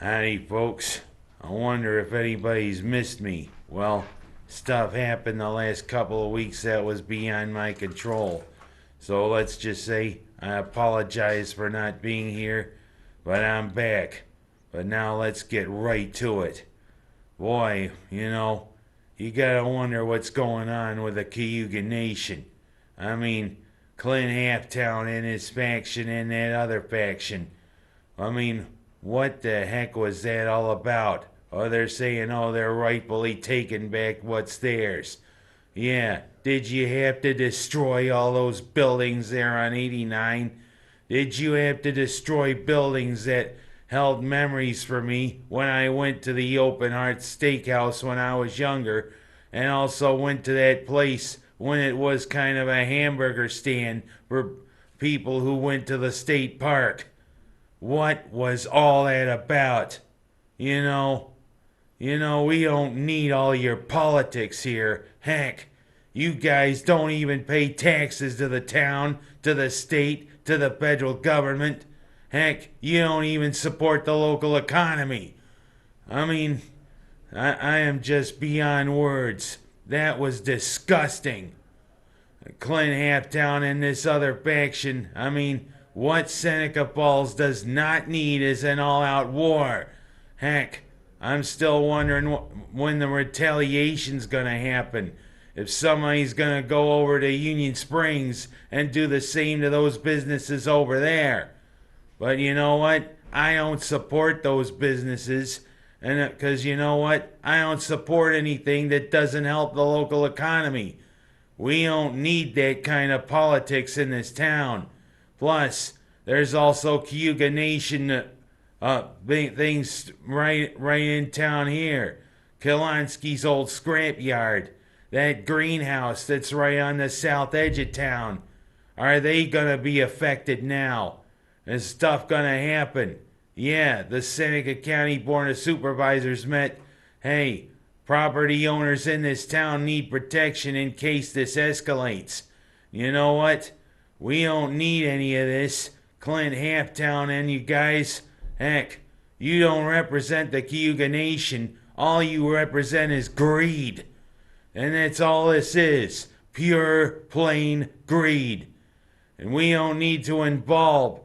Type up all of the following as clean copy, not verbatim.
Howdy, folks. I wonder if anybody's missed me. Well, stuff happened the last couple of weeks that was beyond my control. So let's just say I apologize for not being here, but I'm back. But now let's get right to it. Boy, you gotta wonder what's going on with the Cayuga Nation. I mean, Clint Halftown and his faction and that other faction. I mean, what the heck was that all about? Oh, they're saying, oh, they're rightfully taking back what's theirs. Yeah, did you have to destroy all those buildings there on 89? Did you have to destroy buildings that held memories for me when I went to the Open Heart Steakhouse when I was younger, and also went to that place when it was kind of a hamburger stand for people who went to the state park? What was all that about? You know, we don't need all your politics here. Heck, you guys don't even pay taxes to the town, to the state, to the federal government. Heck, you don't even support the local economy. I mean, I am just beyond words. That was disgusting. Clint Halftown and this other faction, I mean, what Seneca Falls does not need is an all-out war. Heck, I'm still wondering when the retaliation's gonna happen. If somebody's gonna go over to Union Springs and do the same to those businesses over there. But you know what? I don't support those businesses. And because you know what? I don't support anything that doesn't help the local economy. We don't need that kind of politics in this town. Plus, there's also Cayuga Nation things right in town here. Kilonsky's old scrapyard. That greenhouse that's right on the south edge of town. Are they gonna be affected now? Is stuff gonna happen? Yeah, the Seneca County Board of Supervisors met. Hey, property owners in this town need protection in case this escalates. You know what? We don't need any of this. Clint Halftown and you guys, heck, you don't represent the Cayuga Nation. All you represent is greed. And that's all this is. Pure, plain greed. And we don't need to involve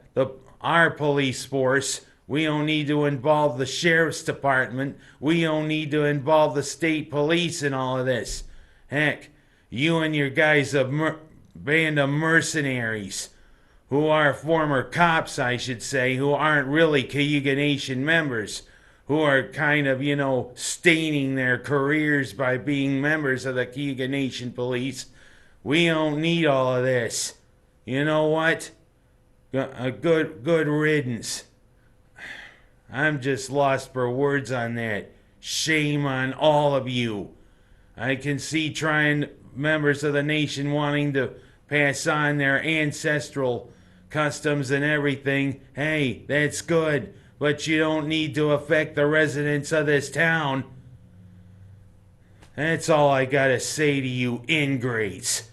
our police force. We don't need to involve the sheriff's department. We don't need to involve the state police in all of this. Heck, you and your guys a band of mercenaries who are former cops, I should say, who aren't really Cayuga Nation members, who are kind of, staining their careers by being members of the Cayuga Nation police. We don't need all of this. You know what? A good riddance. I'm just lost for words on that. Shame on all of you. I can see members of the nation wanting to pass on their ancestral customs and everything. Hey, that's good, but you don't need to affect the residents of this town. That's all I gotta say to you ingrates.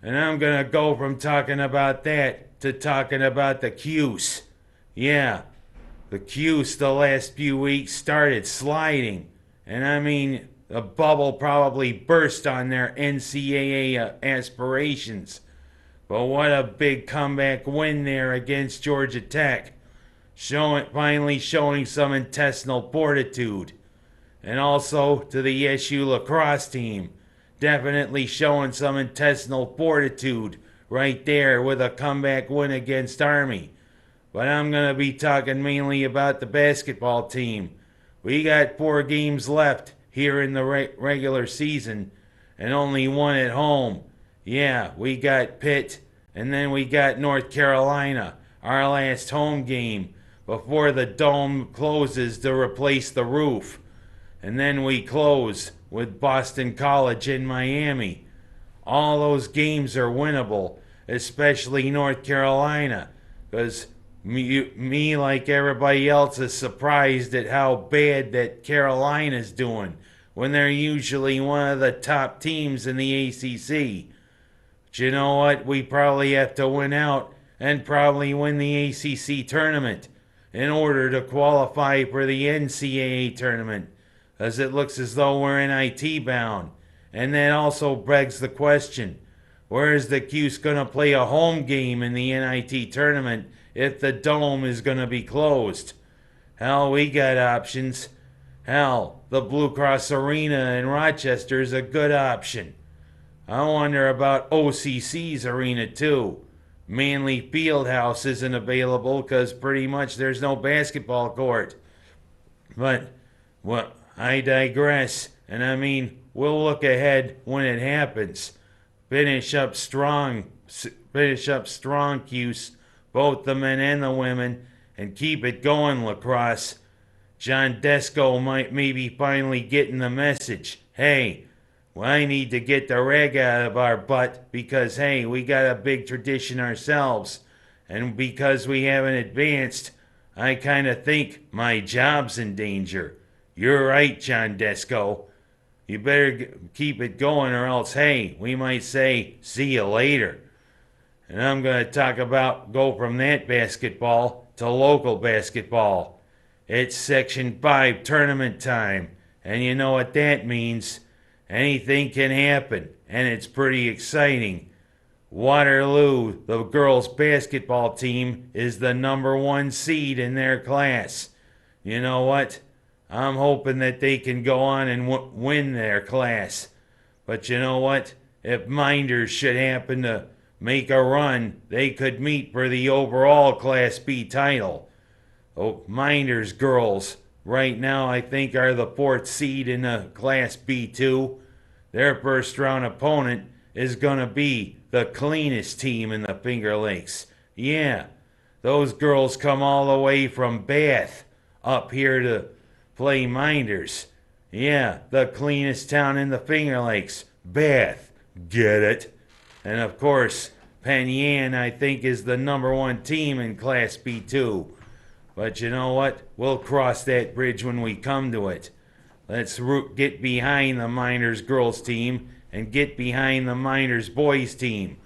And I'm gonna go from talking about that to talking about the Cuse. Yeah, the Cuse the last few weeks started sliding. And I mean, the bubble probably burst on their NCAA aspirations. But what a big comeback win there against Georgia Tech. Finally showing some intestinal fortitude. And also to the SU lacrosse team. Definitely showing some intestinal fortitude right there with a comeback win against Army. But I'm going to be talking mainly about the basketball team. We got 4 games left here in the regular season and only one at home. Yeah, we got Pitt and then we got North Carolina, our last home game before the dome closes to replace the roof. And then we close with Boston College in Miami. All those games are winnable, especially North Carolina, because me, like everybody else, is surprised at how bad that Carolina's doing when they're usually one of the top teams in the ACC. But you know what? We probably have to win out and probably win the ACC tournament in order to qualify for the NCAA tournament, as it looks as though we're NIT bound. And that also begs the question, where is the Cuse going to play a home game in the NIT tournament if the dome is going to be closed? Hell, we got options. Hell, the Blue Cross Arena in Rochester is a good option. I wonder about OCC's arena too. Manly Fieldhouse isn't available because pretty much there's no basketball court. But, well, I digress. And I mean, we'll look ahead when it happens. Finish up strong, Cuse, both the men and the women, and keep it going, lacrosse. John Desco might maybe finally getting the message. Hey, well, I need to get the rag out of our butt because, hey, we got a big tradition ourselves. And because we haven't advanced, I kind of think my job's in danger. You're right, John Desco. You better keep it going or else, hey, we might say, see you later. And I'm going to go from that basketball to local basketball. It's Section 5 tournament time. And you know what that means. Anything can happen. And it's pretty exciting. Waterloo, the girls' basketball team, is the #1 seed in their class. You know what? I'm hoping that they can go on and win their class. But you know what? If Minders should happen to make a run, they could meet for the overall Class B title. Oh, Minders girls, right now I think are the 4th seed in the Class B2. Their first round opponent is going to be the cleanest team in the Finger Lakes. Yeah, those girls come all the way from Bath up here to play Minders. Yeah, the cleanest town in the Finger Lakes. Bath. Get it? And of course, Pennies, I think, is the #1 team in Class B2. But you know what? We'll cross that bridge when we come to it. Let's get behind the Miners girls team and get behind the Miners boys team,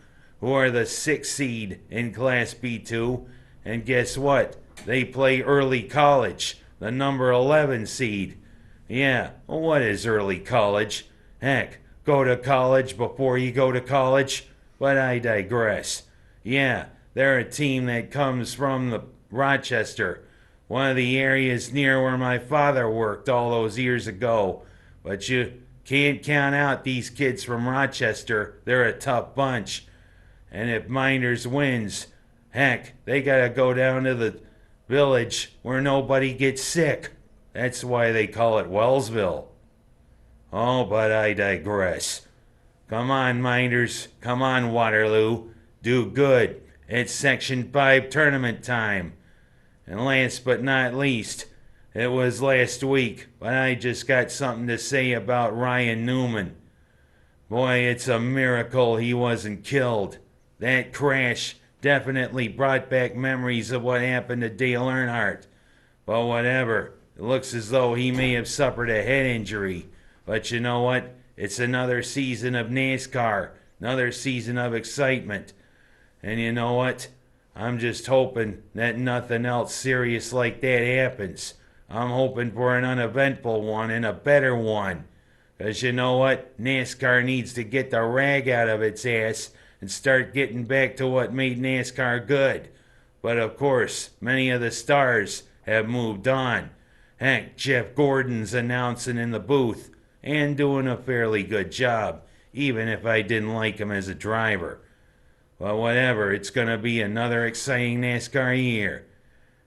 who are the 6th seed in Class B2. And guess what? They play early college, the #11 seed. Yeah, well, what is early college? Heck, go to college before you go to college? But I digress. Yeah, they're a team that comes from the Rochester, one of the areas near where my father worked all those years ago. But you can't count out these kids from Rochester. They're a tough bunch. And if Minders wins, heck, they gotta go down to the village where nobody gets sick. That's why they call it Wellsville. Oh, but I digress. Come on, Minders. Come on, Waterloo. Do good. It's Section 5 tournament time. And last but not least, it was last week, but I just got something to say about Ryan Newman. Boy, it's a miracle he wasn't killed. That crash definitely brought back memories of what happened to Dale Earnhardt. But whatever, it looks as though he may have suffered a head injury. But you know what? It's another season of NASCAR, another season of excitement. And you know what? I'm just hoping that nothing else serious like that happens. I'm hoping for an uneventful one and a better one. Because you know what? NASCAR needs to get the rag out of its ass and start getting back to what made NASCAR good. But of course, many of the stars have moved on. Heck, Jeff Gordon's announcing in the booth and doing a fairly good job, even if I didn't like him as a driver. Well, whatever, it's going to be another exciting NASCAR year.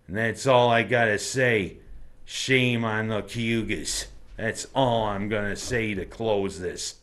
And that's all I got to say. Shame on the Cayugas. That's all I'm going to say to close this.